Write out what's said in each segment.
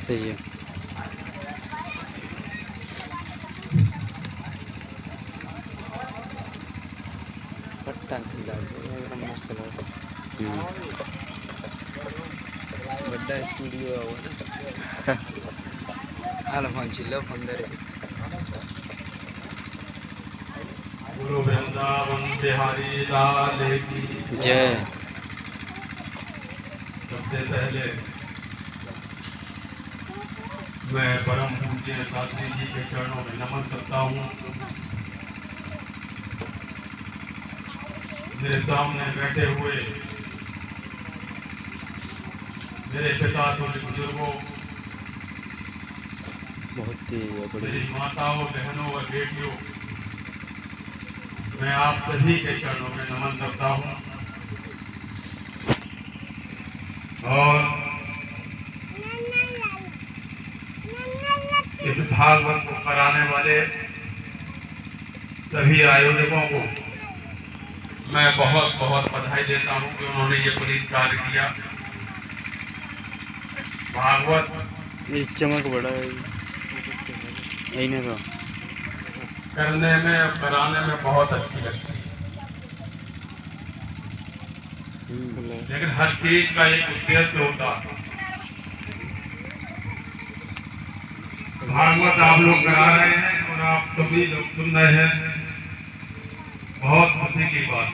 सही है। पट्टा से एकदम मस्त लग बड़ा स्टूडियो है हाल चिल्लो अंदर गुरु वृंदावन बिहारी लाल की जय। सबसे पहले मैं परम पूज्य शास्त्री जी के चरणों में नमन करता हूँ। मेरे सामने बैठे हुए मेरे पिता तुल्य बुजुर्गों, बहुत ही मेरी माताओं, बहनों और बेटियों, मैं आप सभी के चरणों में नमन करता हूँ। और इस भागवत को कराने वाले सभी आयोजकों को मैं बहुत बहुत बधाई देता हूँ कि उन्होंने ये पुनीत कार्य किया। भागवत ये चमक बड़ा है यही तो करने में और कराने में बहुत अच्छी लगती है, लेकिन हर चीज का एक उद्देश्य होता है। भागवत आप लोग करा रहे हैं और आप सभी लोग सुन रहे हैं, बहुत खुशी की बात।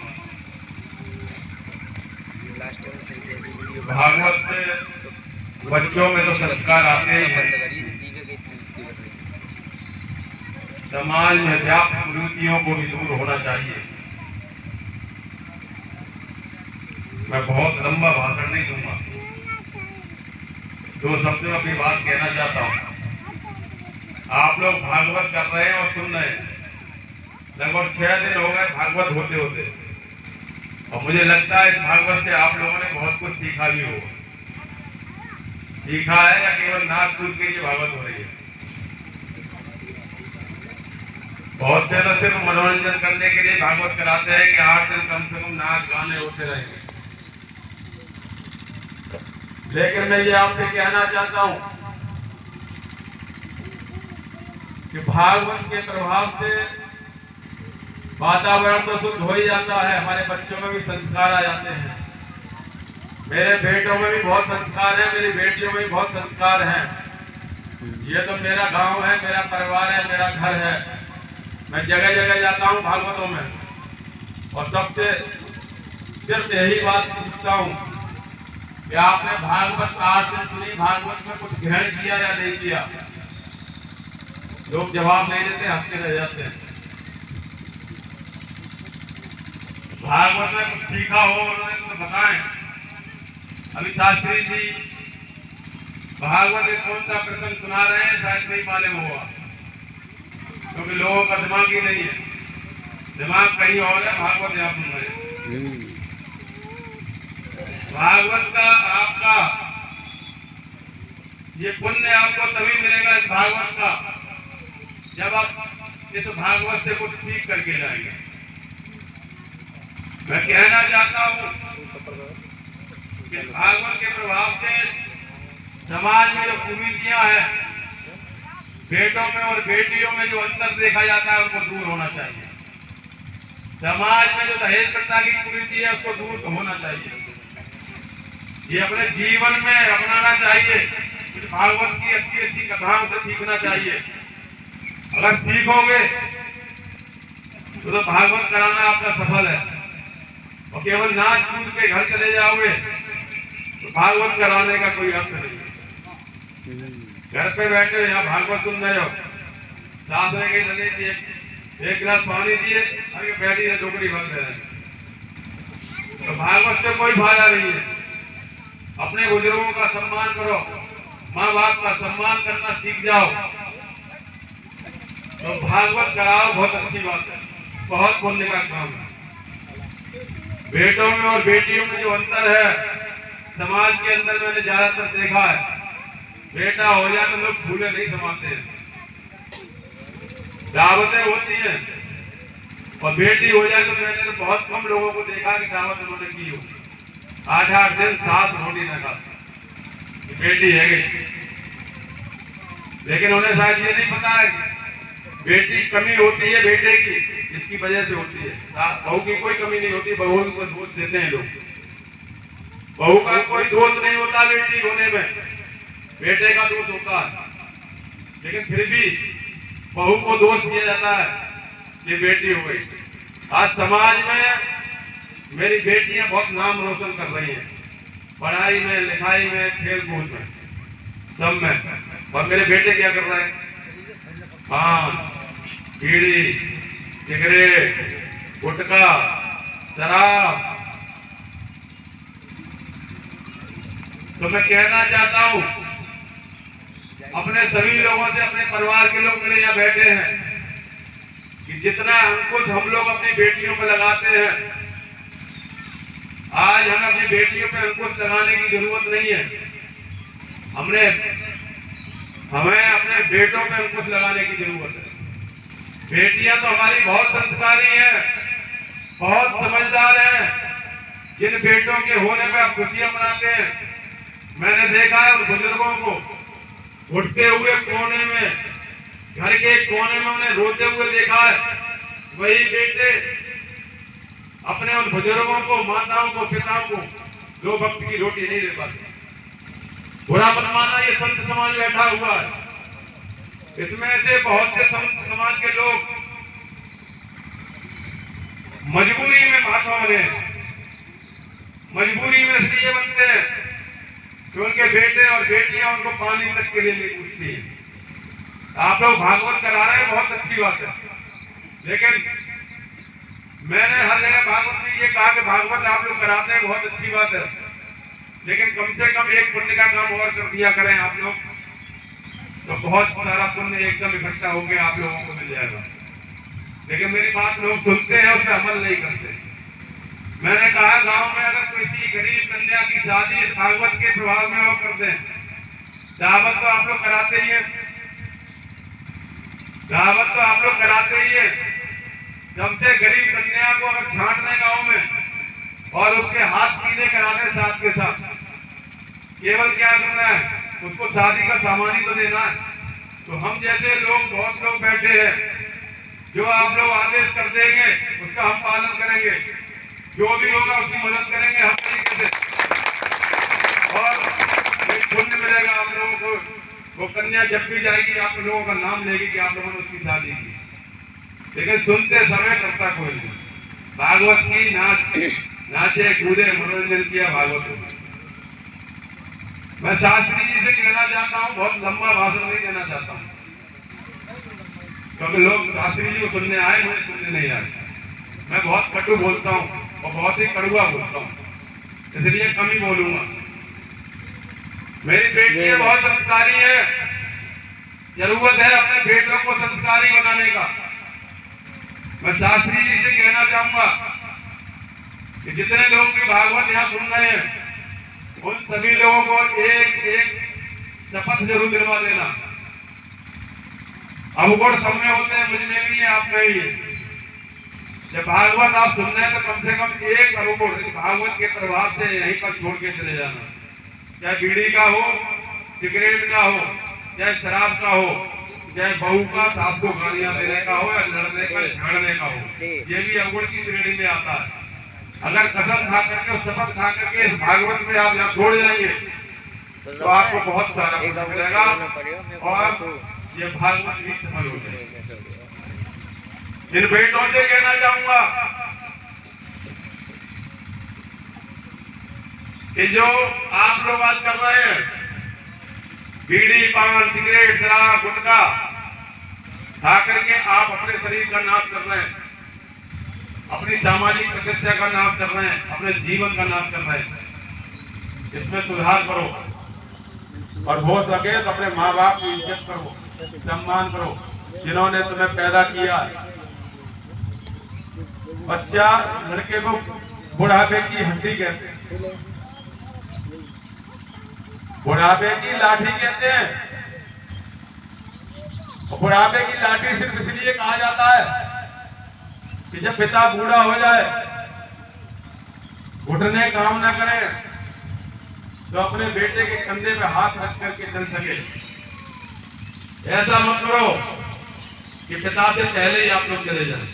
भागवत से बच्चों में तो संस्कार आते ही हैं, समाज में व्याप्त कुरीतियों को भी दूर होना चाहिए। मैं बहुत लंबा भाषण नहीं दूंगा, 2 शब्दों अपनी बात कहना चाहता हूँ। आप लोग भागवत कर रहे हैं और सुन रहे हैं, लगभग 6 दिन हो गए भागवत होते होते, और मुझे लगता है इस भागवत से आप लोगों ने बहुत कुछ सीखा भी हो। सीखा है या केवल नाच सूझ के ये भागवत हो रही है? बहुत से तो सिर्फ मनोरंजन करने के लिए भागवत कराते हैं कि 8 दिन कम से कम नाच गाने होते रहेंगे। लेकिन मैं ये आपसे कहना चाहता हूं कि भागवत के प्रभाव से वातावरण तो शुद्ध हो ही जाता है, हमारे बच्चों में भी संस्कार आ जाते हैं। मेरे बेटों में भी बहुत संस्कार है, मेरी बेटियों में भी बहुत संस्कार हैं। ये तो मेरा गांव है, मेरा परिवार है, मेरा घर है। मैं जगह जगह जाता हूँ भागवतों में, और सबसे सिर्फ यही बात पूछता हूँ कि आपने भागवत 8 दिन सुनी, भागवत में कुछ ग्रहण किया या नहीं किया? लोग जवाब नहीं देते, हंसते रह जाते हैं। भागवत में कुछ सीखा हो उन्होंने तो बताएं। अभी शास्त्री जी भागवत में कौन सा प्रसंग सुना रहे हैं शायद नहीं मालूम हुआ, क्योंकि लोगों का दिमाग ही नहीं है, दिमाग कहीं और है, भागवत यहाँ सुन रहे हैं। भागवत का आपका ये पुण्य आपको तभी मिलेगा इस भागवत का, जब आप इस भागवत से कुछ सीख करके जाएंगे। मैं कहना चाहता हूँ कि भागवत के प्रभाव से समाज में जो कुरीतियां हैं, बेटों में और बेटियों में जो अंतर देखा जाता है, उनको दूर होना चाहिए। समाज में जो दहेज प्रथा की कुरीति है, उसको दूर होना चाहिए। ये अपने जीवन में अपनाना चाहिए। इस भागवत की अच्छी अच्छी कथाओं से सीखना चाहिए। अगर सीखोगे तो भागवत कराना आपका सफल है, और केवल नाच कूद के घर चले जाओगे तो भागवत कराने का कोई अर्थ नहीं। घर पे बैठे यहाँ भागवत सुन रहे हो, साथ में कहीं लगे कि एक गिलास पानी दिए, अरे बैठी है डोकरी बंद है, तो भागवत से कोई फायदा नहीं है। अपने बुजुर्गों का सम्मान करो, माँ बाप का सम्मान करना सीख जाओ, तो भागवत कराओ, बहुत अच्छी बात है, बहुत पुण्य का काम है। बेटों में और बेटियों में जो अंतर है समाज के अंदर मैंने ज्यादातर देखा है, बेटा हो जाए तो लोग फूले नहीं समाते हैं, दावतें होती हैं, और बेटी हो जाए तो मैंने तो बहुत कम लोगों को देखा कि दावत उन्होंने की हो, 8-8 दिन 7 रोटी न खा, बेटी है गई। लेकिन उन्हें शायद ये नहीं पता है बेटी कमी होती है बेटे की, इसकी वजह से होती है। बहू की कोई कमी नहीं होती, बहू को दोष देते हैं लोग, बहू का कोई दोष नहीं होता बेटी होने में, बेटे का दोष होता है। लेकिन फिर भी बहू को दोष दिया जाता है कि बेटी हो गई। आज समाज में मेरी बेटियां बहुत नाम रोशन कर रही हैं, पढ़ाई में, लिखाई में, खेल कूद में, सब में। और मेरे बेटे क्या कर रहे हैं? पान, बीड़ी, सिगरेट, गुटखा, शराब। तो मैं कहना चाहता हूं अपने सभी लोगों से, अपने परिवार के लोग मेरे यहाँ बैठे हैं, कि जितना अंकुश हम लोग अपनी बेटियों पर लगाते हैं, आज हमें अपनी बेटियों पर अंकुश लगाने की जरूरत नहीं है। हमें अपने बेटों पर अंकुश लगाने की जरूरत है। बेटियां तो हमारी बहुत संस्कारी हैं, बहुत समझदार हैं, जिन बेटों के होने पर आप खुशियां मनाते हैं। मैंने देखा है उन बुजुर्गों को उठते हुए कोने में, घर के कोने में उन्हें रोते हुए देखा है। वही बेटे अपने उन बुजुर्गों को, माताओं को, पिताओं को दो वक्त की रोटी नहीं दे पाते। बुरा मत मानना, ये संत समाज बैठा हुआ है, इसमें से बहुत से संत समाज के लोग मजबूरी में महात्मा बने, मजबूरी में इसलिए बनते हैं कि उनके बेटे और बेटियां उनको पानी तक के लिए नहीं पूछती है। आप लोग भागवत करा रहे हैं, बहुत अच्छी बात है, लेकिन मैंने हर जगह भागवत में ये कहा कि भागवत आप लोग कराते हैं, बहुत अच्छी बात है, लेकिन कम से कम एक पुण्य का काम और कर दिया करें आप लोग, तो बहुत सारा पुण्य एकदम इकट्ठा होकर आप लोगों को मिल जाएगा। लेकिन मेरी बात लोग सुनते हैं, उस पर अमल नहीं करते। मैंने कहा गांव में अगर किसी गरीब कन्या की शादी भागवत के प्रभाव में और कर दें, दावत तो आप लोग कराते ही है, दावत तो आप लोग कराते ही है। सबसे गरीब कन्या को अगर छांट लें गाँव में और उसके हाथ पीले करा दें साथ के साथ, केवल क्या करना है, उसको शादी का सामान ही तो देना है। तो हम जैसे लोग, बहुत लोग बैठे हैं, जो आप लोग आदेश कर देंगे उसका हम पालन करेंगे, जो भी होगा उसकी मदद करेंगे हम तरीके से, और एक पुण्य मिलेगा आप लोगों को। वो कन्या जब भी जाएगी आप लोगों का नाम लेगी कि आप लोगों ने उसकी शादी की। लेकिन सुनते समय करता कोई नहीं। भागवत की नाचे कूदे मनोरंजन किया भागवत को। मैं शास्त्री जी से कहना चाहता हूँ, बहुत लंबा भाषण नहीं देना चाहता हूँ, क्योंकि लोग शास्त्री जी को सुनने आए, मुझे सुनने नहीं आए। मैं बहुत कटु बोलता हूँ और बहुत ही कड़ुआ बोलता हूँ, इसलिए कम ही बोलूंगा। मेरी बेटियां बहुत संस्कारी है, जरूरत है अपने बेटों को संस्कारी बनाने का। मैं शास्त्री जी से कहना चाहूंगा कि जितने लोग भी भागवत यहाँ सुन रहे हैं, उन सभी लोगों को एक एक शपथ जरूर दिलवा देना। अवगुण सब में होते हैं, मुझ में भी है, आप में भी है। जब भागवत आप सुन रहे हैं तो कम से कम एक अवगुण इस भागवत के प्रभाव से यहीं पर छोड़ के चले जाना। चाहे बीड़ी का हो, सिगरेट का हो, चाहे शराब का हो, चाहे बहू का सास को गालियां देने का हो, या लड़ने का, झगड़ने का हो, ये भी अवगुण की श्रेणी में आता है। अगर कसम खा करके, शपथ खा करके इस भागवत में आप यहाँ छोड़ जाएंगे तो आपको बहुत सारा पुण्य मिलेगा और ये भागवत भी सफल हो जाएगा। इन बेटों से कहना चाहूंगा कि जो आप लोग आज कर रहे हैं, बीड़ी, पान, सिगरेट, शराब, गुटखा खा करके आप अपने शरीर का नाश कर रहे हैं, अपनी सामाजिक प्रतिष्ठा का नाश कर रहे हैं, अपने जीवन का नाश कर रहे हैं। इसमें सुधार करो और हो सके तो अपने माँ बाप की इज्जत करो, सम्मान करो, जिन्होंने तुम्हें पैदा किया। बच्चा लड़के को बुढ़ापे की हड्डी कहते हैं, बुढ़ापे की लाठी कहते हैं। बुढ़ापे की लाठी सिर्फ इसलिए कहा जाता है कि जब पिता बूढ़ा हो जाए, घुटने काम ना करे, तो अपने बेटे के कंधे पे हाथ रख करके चल सके। ऐसा मत करो कि पिता से पहले ही आप लोग चले जाए।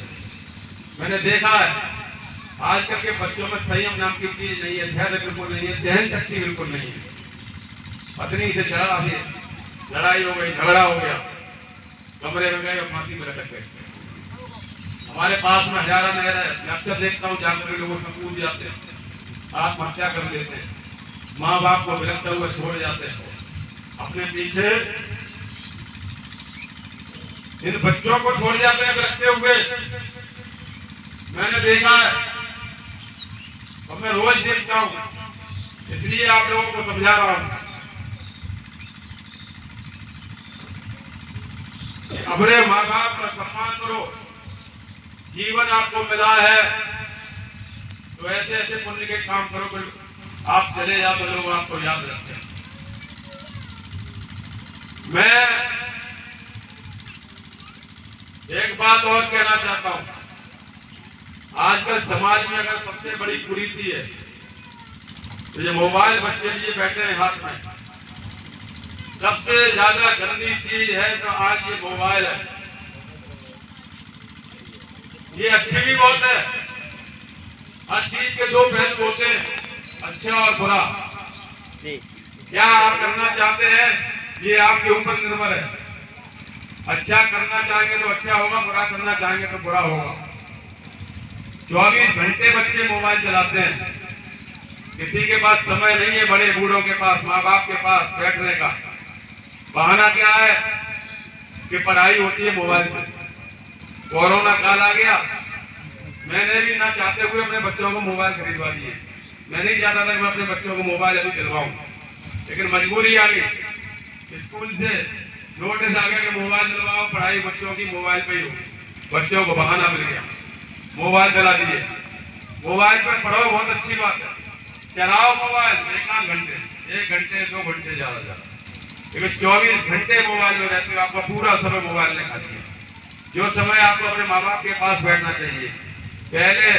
मैंने देखा है आजकल के बच्चों में संयम नाम की चीज नहीं है, धैर्य बिल्कुल नहीं है, सहन शक्ति बिल्कुल नहीं है। पत्नी से लड़ाई हो गई, झगड़ा हो गया, कमरे में गए और फांसी में लटक गए। हमारे पास में हजारा नहर है, मैं अक्सर देखता हूँ जाकर लोगों से कूद जाते हैं, आत्महत्या कर लेते हैं, माँ बाप को बिलखते हुए छोड़ जाते हैं। अपने पीछे इन बच्चों को छोड़ जाते हैं बिलखते हुए। मैंने देखा है और मैं रोज देखता हूँ, इसलिए आप लोगों को समझा रहा हूँ। अपने माँ बाप का सम्मान करो। जीवन आपको मिला है तो ऐसे ऐसे पुण्य के काम करो, आप चले जाओ तो लोग आपको याद रखते हैं। मैं एक बात और कहना चाहता हूं, आजकल समाज में अगर सबसे बड़ी कुरीति है तो ये मोबाइल बच्चे लिए बैठे हैं हाथ में। सबसे ज्यादा गंदी चीज है तो आज ये मोबाइल है। ये अच्छी भी बहुत है, हर चीज के दो पहलू होते हैं, अच्छा और बुरा। क्या आप करना चाहते हैं ये आपके ऊपर निर्भर है। अच्छा करना चाहेंगे तो अच्छा होगा, बुरा करना चाहेंगे तो बुरा होगा। 24 घंटे बच्चे मोबाइल चलाते हैं, किसी के पास समय नहीं है, बड़े बूढ़ों के पास, माँ बाप के पास बैठने का। बहाना क्या है कि पढ़ाई होती है मोबाइल पे। कोरोना काल आ गया, मैंने भी ना चाहते हुए अपने बच्चों को मोबाइल खरीदवा दिए। मैं नहीं चाहता था कि मैं अपने बच्चों को मोबाइल अभी दिलवाऊं, लेकिन मजबूरी आ गई। स्कूल से नोटिस आ गया कि मोबाइल दिलवाओ, पढ़ाई बच्चों की मोबाइल पे ही हो। बच्चों को बहाना मिल गया, मोबाइल दिला दिए। मोबाइल पर पढ़ो, बहुत अच्छी बात है, चलाओ मोबाइल 1 घंटे, 1 घंटे 2 घंटे ज्यादा, लेकिन 24 घंटे मोबाइल में रहते हो। आपका पूरा समय मोबाइल ने खा दिया। जो समय आपको अपने माँ बाप के पास बैठना चाहिए। पहले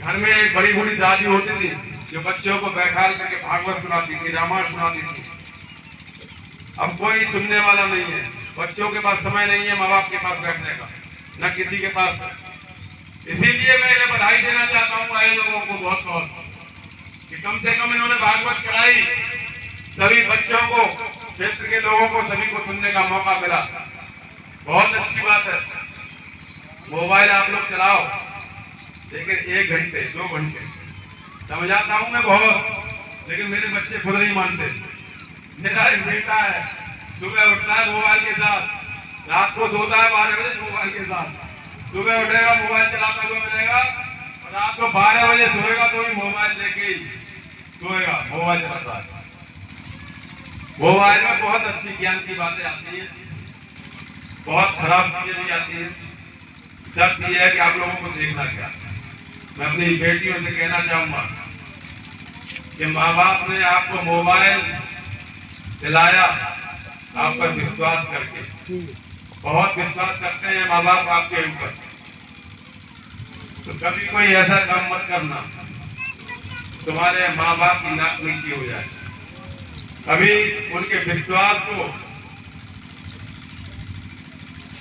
घर में एक बड़ी बूढ़ी दादी होती थी जो बच्चों को बैठा करके भागवत सुनाती थी, रामायण सुनाती थी। अब कोई सुनने वाला नहीं है, बच्चों के पास समय नहीं है माँ बाप के पास बैठने का, न किसी के पास। इसीलिए मैं इन्हें बधाई देना चाहता हूँ आए लोगों को बहुत बहुत, कि कम से कम इन्होंने भागवत कराई। सभी बच्चों को, क्षेत्र के लोगों को, सभी को सुनने का मौका मिला। बहुत अच्छी बात है। मोबाइल आप लोग चलाओ, लेकिन 1 घंटे 2 घंटे। समझाता हूँ मैं बहुत, लेकिन मेरे बच्चे खुद नहीं मानते। मेरा एक बेटा है, सुबह उठता है मोबाइल के साथ, रात को सोता है 12 बजे मोबाइल के साथ। सुबह उठेगा मोबाइल चलाता हुआ मिलेगा, और रात को 12 बजे सोएगा तो भी मोबाइल लेके ही सोएगा। मोबाइल चलाता है। मोबाइल में बहुत अच्छी ज्ञान की बातें आती है, बहुत खराब चीजें भी आती है। शर्त यह है कि आप लोगों को देखना क्या। मैं अपनी बेटियों से कहना चाहूंगा कि माँ बाप ने आपको मोबाइल दिलाया आप पर विश्वास करके, बहुत विश्वास करते हैं माँ बाप आपके ऊपर, तो कभी कोई ऐसा काम मत करना तुम्हारे माँ बाप की नाक नीची हो जाए। कभी उनके विश्वास को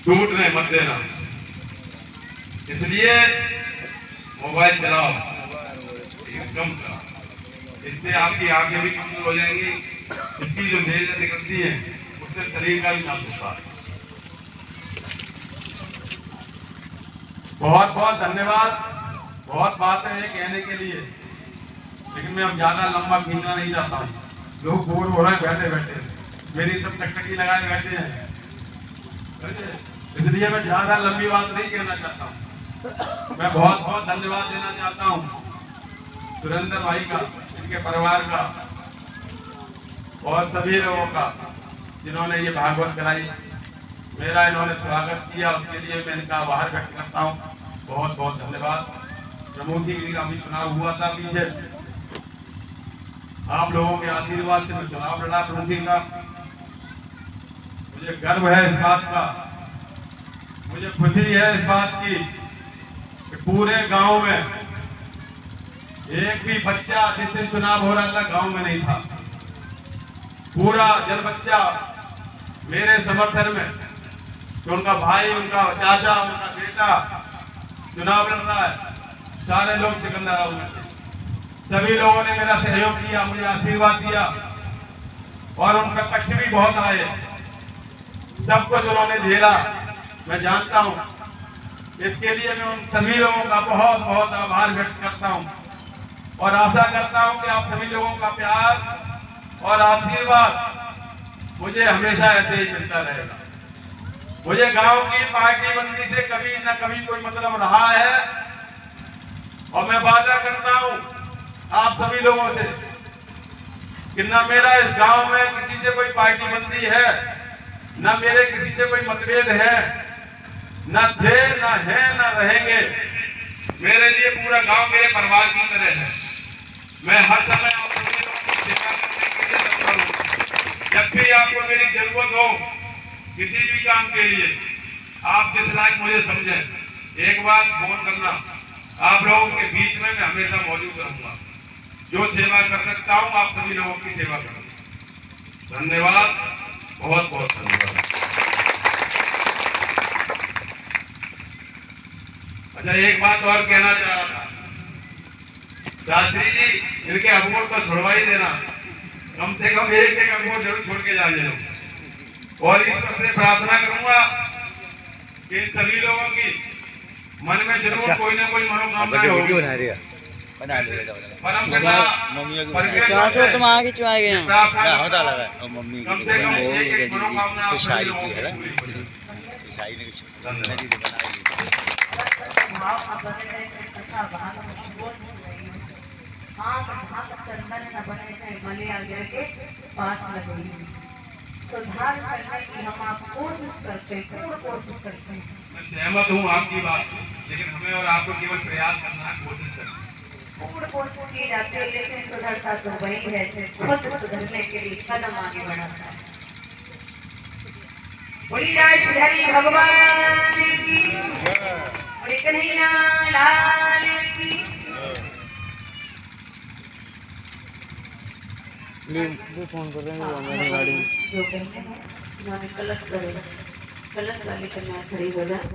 टूटने मत देना। इसलिए मोबाइल चलाओ, कम चलाओ, इससे आपकी आंखें भी कमजोर हो जाएंगी। इसकी जो रेज़ निकलती है उससे शरीर का भी नाश होता है। बहुत बहुत धन्यवाद। बहुत बातें हैं कहने के लिए, लेकिन मैं अब ज्यादा लंबा खींचना नहीं चाहता हूँ। लोग बोर हो रहे हैं बैठे बैठे, मेरी सब टकटकी लगाए बैठे हैं, इसलिए मैं ज्यादा लंबी बात नहीं कहना चाहता हूँ। मैं बहुत बहुत धन्यवाद देना चाहता हूँ सुरेंद्र भाई का, इनके परिवार का और सभी लोगों का जिन्होंने ये भागवत कराई। मेरा इन्होंने स्वागत किया, उसके लिए मैं इनका आभार व्यक्त करता हूँ। बहुत बहुत धन्यवाद। जमुई का भी चुनाव हुआ था पीछे, आप लोगों के आशीर्वाद से मैं चुनाव लड़ा लूंगा। मुझे गर्व है इस बात का, मुझे खुशी है इस बात की कि पूरे गांव में एक भी बच्चा जिस दिन चुनाव हो रहा था गांव में नहीं था। पूरा जन बच्चा मेरे समर्थन में, तो उनका भाई, उनका चाचा, उनका बेटा चुनाव लड़ रहा है, सारे लोग सिकंदराबाद में थे। सभी लोगों ने मेरा सहयोग किया, मुझे आशीर्वाद दिया और उनका कष्ट भी बहुत आए, सब कुछ उन्होंने झेला, मैं जानता हूं। इसके लिए मैं उन सभी लोगों का बहुत बहुत आभार व्यक्त करता हूं और आशा करता हूं कि आप सभी लोगों का प्यार और आशीर्वाद मुझे हमेशा ऐसे ही मिलता रहेगा। मुझे गांव की पार्टी बंदी से कभी न कभी कोई मतलब रहा है और मैं वादा करता हूं आप सभी लोगों से कि न मेरा इस गांव में किसी से कोई पार्टी बंदी है, न मेरे किसी से कोई मतभेद है, न थे, न है, न रहेंगे। मेरे लिए पूरा गांव मेरे परिवार की तरह है। मैं हर समय आप सभी लोगों की सेवा करने के लिए तत्पर हूं। जब भी आपको मेरी जरूरत हो किसी भी काम के लिए, आप जिस लायक मुझे समझें, एक बार फोन करना। आप लोगों के बीच में मैं हमेशा मौजूद रहूंगा। जो सेवा कर सकता हूं आप सभी लोगों की सेवा करूंगा। धन्यवाद, बहुत बहुत धन्यवाद। अच्छा, एक बात और कहना चाह रहा था, शास्त्री जी, इनके अखबार को छुड़वा ही देना, कम से कम एक अखबार जरूर छोड़ के जा देना। और ईश्वर से प्रार्थना करूंगा कि इन सभी लोगों की मन में जरूर कोई ना कोई मनोकामना होगी। तुम आगे क्यों आ गए? होता लगा मम्मी कम से कम एक मनोकामना की शाही की है शाही ने नदी से बनाई। सुधार करने की हम आप कोशिश करते हैं, पूर्ण कोशिश करते हैं। मैं सहमत हूँ आपकी बात, लेकिन हमें और आपको केवल प्रयास करना है, कोशिश करना है। पूर्ण कोशिश की जाती है, लेकिन सुधरता तो वही है जो खुद सुधरने के लिए कदम आगे बढ़ाता है। बोली राज श्री भगवान की, बोली कन्हैया लाल की। वो फोन कर रहे हैं मेरी गाड़ी में। जो कहते हैं उन्होंने कलश वाली कन्या खड़ी हो जाए।